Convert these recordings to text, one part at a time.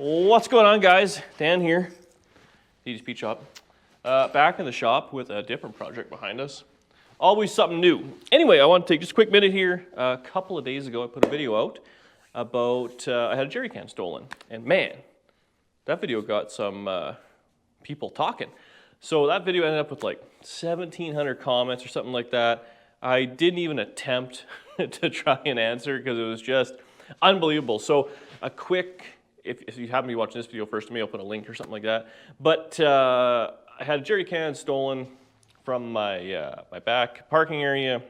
What's going on, guys? Dan here, DDP Shop. Back in the shop with a different project behind us. Always something new. Anyway, I want to take just a quick minute here. A couple of days ago, I put a video out about I had a jerry can stolen. And man, that video got some people talking. So that video ended up with like 1,700 comments or something like that. I didn't even attempt to try and answer because it was just unbelievable. So a quick, if you happen to be watching this video first, maybe I'll put a link or something like that. But I had a jerry can stolen from my my back parking area.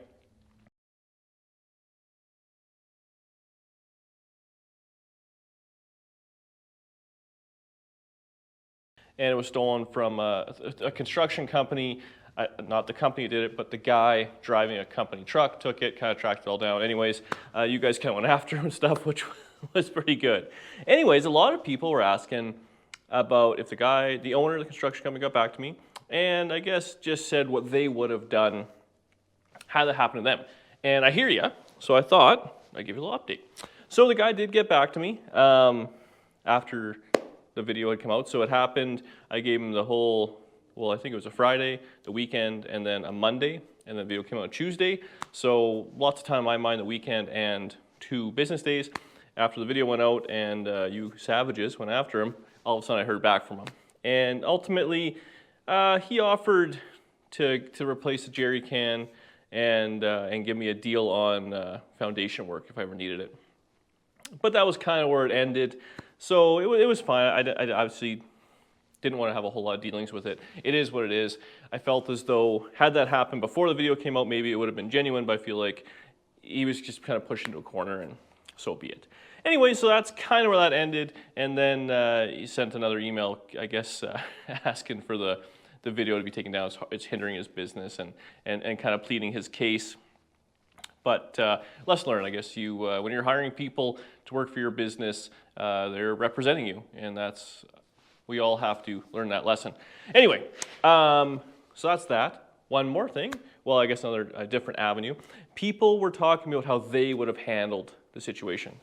And it was stolen from a construction company. Not the company did it, but the guy driving a company truck took it, kind of tracked it all down. Anyways, you guys kind of went after him and stuff, which was pretty good. Anyways, a lot of people were asking about if the owner of the construction company got back to me, and I guess just said what they would have done had that happened to them. And I hear you, so I thought I'd give you a little update. So the guy did get back to me after the video had come out. So it happened, I gave him the whole, well, I think it was a Friday, the weekend, and then a Monday, and the video came out on Tuesday. So lots of time in my mind, the weekend and 2 business days. After the video went out and you savages went after him, all of a sudden I heard back from him. And ultimately, he offered to replace the jerry can and give me a deal on foundation work if I ever needed it. But that was kind of where it ended. So it was fine. I obviously didn't want to have a whole lot of dealings with it. It is what it is. I felt as though had that happened before the video came out, maybe it would have been genuine, but I feel like he was just kind of pushed into a corner, and so be it. Anyway, so that's kind of where that ended. And then he sent another email, I guess, asking for the video to be taken down. It's hindering his business and kind of pleading his case. But lesson learned, I guess. When you're hiring people to work for your business, they're representing you, and we all have to learn that lesson. Anyway, so that's that. One more thing. Well, I guess a different avenue. People were talking about how they would have handled the situation,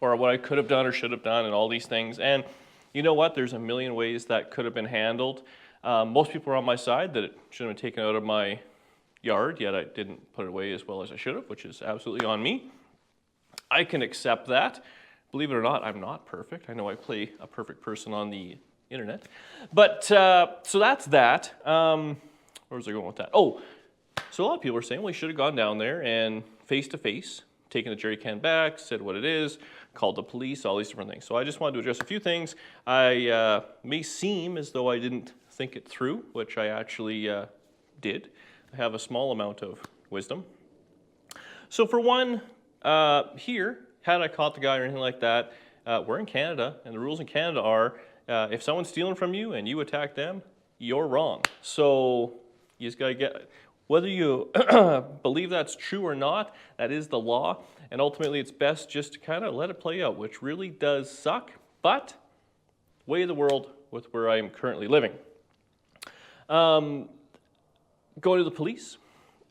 or what I could have done or should have done, and all these things. And you know what? There's a million ways that could have been handled. Most people are on my side that it should have been taken out of my yard, yet I didn't put it away as well as I should have, which is absolutely on me. I can accept that. Believe it or not, I'm not perfect. I know I play a perfect person on the internet. But, so that's that. Where was I going with that? Oh, so a lot of people are saying, well, you should have gone down there and face-to-face, taken the jerry can back, said what it is, called the police, all these different things. So I just wanted to address a few things. I may seem as though I didn't think it through, which I actually did. I have a small amount of wisdom. So for one, here, had I caught the guy or anything like that, we're in Canada, and the rules in Canada are, if someone's stealing from you and you attack them, you're wrong. So you just gotta get, whether you believe that's true or not, that is the law, and ultimately it's best just to kind of let it play out, which really does suck, but way of the world with where I'm currently living. Going to the police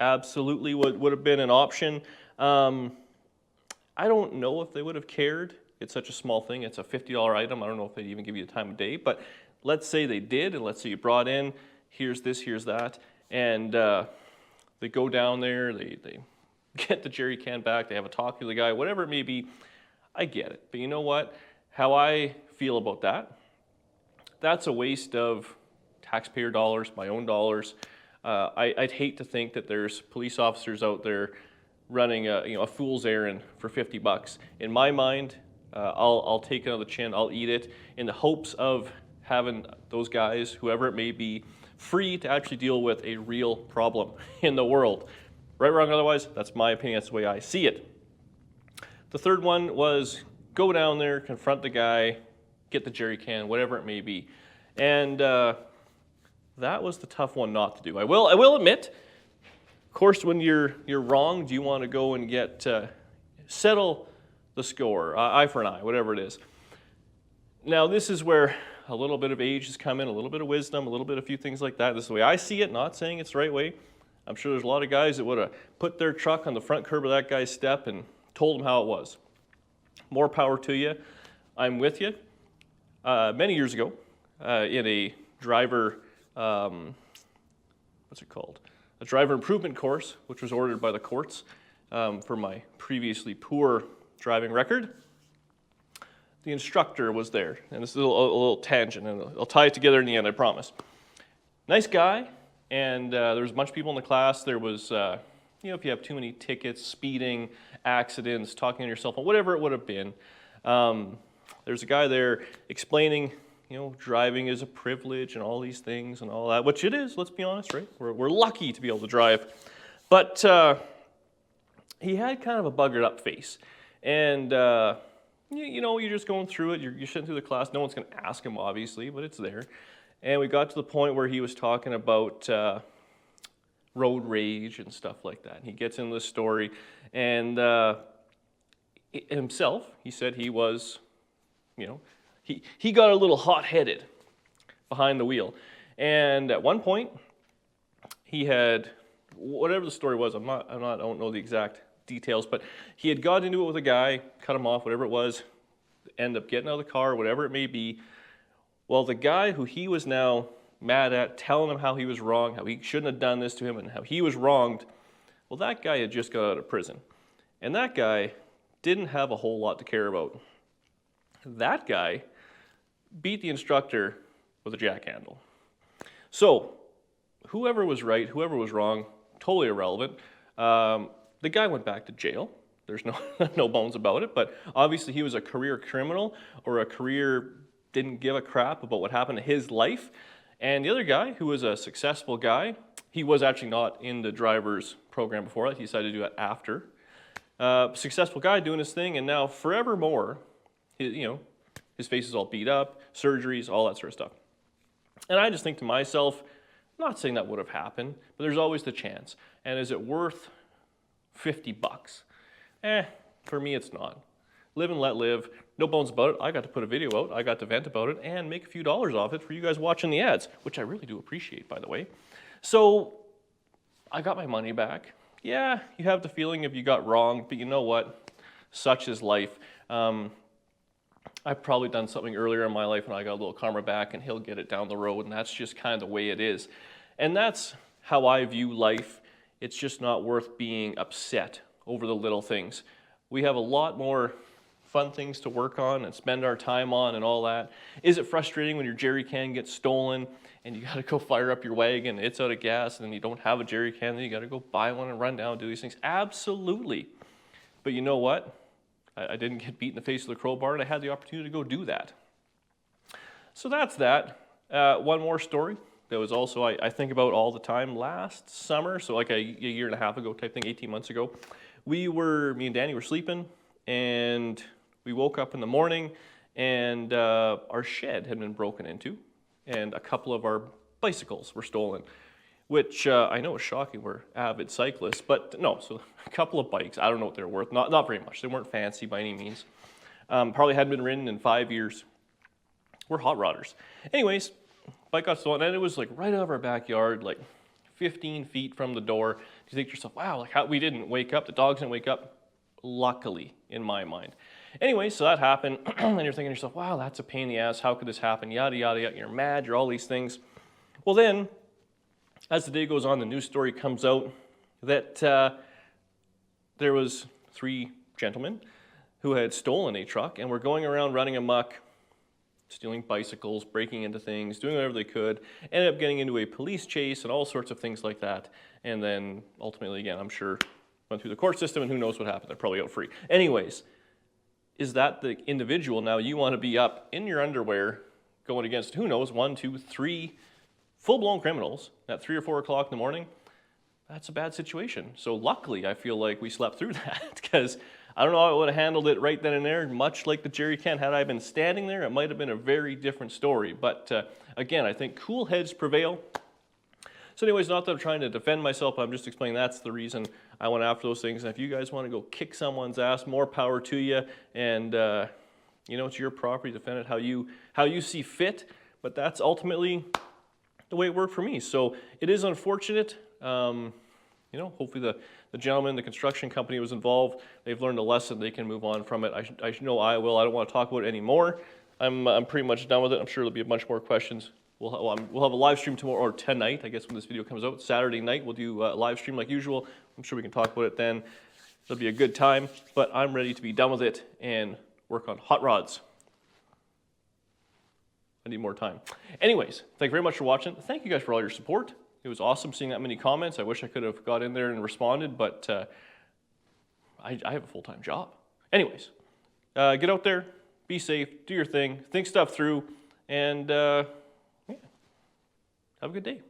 absolutely would have been an option. I don't know if they would have cared. It's such a small thing. It's a $50 item. I don't know if they'd even give you the time of day. But let's say they did, and let's say you brought in, here's this, here's that. And they go down there, they get the jerry can back, they have a talk to the guy, whatever it may be. I get it. But you know what? How I feel about that, that's a waste of taxpayer dollars, my own dollars. I'd hate to think that there's police officers out there running a fool's errand for $50. In my mind, I'll take it on the chin, I'll eat it, in the hopes of having those guys, whoever it may be, free to actually deal with a real problem in the world. Right, wrong, otherwise, that's my opinion, that's the way I see it. The third one was go down there, confront the guy, get the jerry can, whatever it may be. And that was the tough one not to do. I will admit, of course, when you're wronged, you want to go and get settle the score, eye for an eye, whatever it is. Now, this is where a little bit of age has come in, a little bit of wisdom, a little bit of a few things like that. This is the way I see it, not saying it's the right way. I'm sure there's a lot of guys that would have put their truck on the front curb of that guy's step and told him how it was. More power to you. I'm with you. many years ago in a driver, what's it called? A driver improvement course, which was ordered by the courts for my previously poor driving record. The instructor was there, and this is a little tangent, and I'll tie it together in the end, I promise. Nice guy, and there was a bunch of people in the class. There was, if you have too many tickets, speeding, accidents, talking on your cell phone, whatever it would have been. There's a guy there explaining, driving is a privilege and all these things and all that, which it is, let's be honest, right? We're lucky to be able to drive. But he had kind of a buggered up face. And, you're just going through it. You're sitting through the class. No one's going to ask him, obviously, but it's there. And we got to the point where he was talking about road rage and stuff like that. And he gets into the story. And himself, he said he was, he got a little hot-headed behind the wheel. And at one point, he had, whatever the story was, I don't know the exact details, but he had got into it with a guy, cut him off, whatever it was, end up getting out of the car, whatever it may be. Well, the guy who he was now mad at, telling him how he was wrong, how he shouldn't have done this to him, and how he was wronged, well, that guy had just got out of prison. And that guy didn't have a whole lot to care about. That guy beat the instructor with a jack handle. So, whoever was right, whoever was wrong, totally irrelevant. The guy went back to jail. There's no bones about it, but obviously he was a career criminal or a career didn't give a crap about what happened to his life. And the other guy, who was a successful guy, he was actually not in the driver's program before that. He decided to do it after. Successful guy doing his thing, and now forevermore, his face is all beat up, surgeries, all that sort of stuff. And I just think to myself, I'm not saying that would have happened, but there's always the chance. And is it worth $50? For me it's not. Live and let live, no bones about it. I got to put a video out, I got to vent about it, and make a few dollars off it for you guys watching the ads, which I really do appreciate, by the way. So, I got my money back. Yeah, you have the feeling if you got wrong, but you know what? Such is life. I've probably done something earlier in my life and I got a little karma back, and he'll get it down the road, and that's just kind of the way it is. And that's how I view life. It's just not worth being upset over the little things. We have a lot more fun things to work on and spend our time on and all that. Is it frustrating when your jerry can gets stolen and you got to go fire up your wagon, it's out of gas, and then you don't have a jerry can, then you got to go buy one and run down and do these things? Absolutely. But you know what? I didn't get beat in the face with a crowbar, and I had the opportunity to go do that. So that's that. One more story that was also I think about all the time. Last summer, so like a year and a half ago type thing, 18 months ago, me and Danny were sleeping, and we woke up in the morning, and our shed had been broken into, and a couple of our bicycles were stolen, which I know is shocking. We're avid cyclists, but no, so a couple of bikes. I don't know what they're worth. Not very much. They weren't fancy by any means. Probably hadn't been ridden in 5 years. We're hot rodders. Anyways, bike got stolen, and it was like right out of our backyard, like 15 feet from the door. You think to yourself, wow, like how we didn't wake up, the dogs didn't wake up. Luckily, in my mind. Anyway, so that happened, and you're thinking to yourself, wow, that's a pain in the ass. How could this happen? Yada, yada, yada. You're mad, you're all these things. Well then, as the day goes on, the news story comes out that there was 3 gentlemen who had stolen a truck and were going around running amok, stealing bicycles, breaking into things, doing whatever they could, ended up getting into a police chase and all sorts of things like that. And then ultimately, again, I'm sure, went through the court system, and who knows what happened. They're probably out free. Anyways, is that the individual now you want to be up in your underwear going against, who knows, 1, 2, 3 full-blown criminals at 3 or 4 o'clock in the morning? That's a bad situation. So luckily, I feel like we slept through that, because I don't know how I would have handled it right then and there, much like the jerry can. Had I been standing there, it might have been a very different story. But again, I think cool heads prevail. So anyways, not that I'm trying to defend myself, I'm just explaining that's the reason I went after those things. And if you guys want to go kick someone's ass, more power to you. And it's your property, defend it how you see fit. But that's ultimately the way it worked for me. So it is unfortunate. Hopefully the gentleman, the construction company who was involved, they've learned a lesson. They can move on from it. I know I will. I don't want to talk about it anymore. I'm pretty much done with it. I'm sure there'll be a bunch more questions. We'll have a live stream tomorrow, or tonight, I guess, when this video comes out. Saturday night, we'll do a live stream like usual. I'm sure we can talk about it then. It'll be a good time, but I'm ready to be done with it and work on hot rods. I need more time. Anyways, thank you very much for watching. Thank you guys for all your support. It was awesome seeing that many comments. I wish I could have got in there and responded, but I have a full-time job. Anyways, get out there, be safe, do your thing, think stuff through, and yeah, have a good day.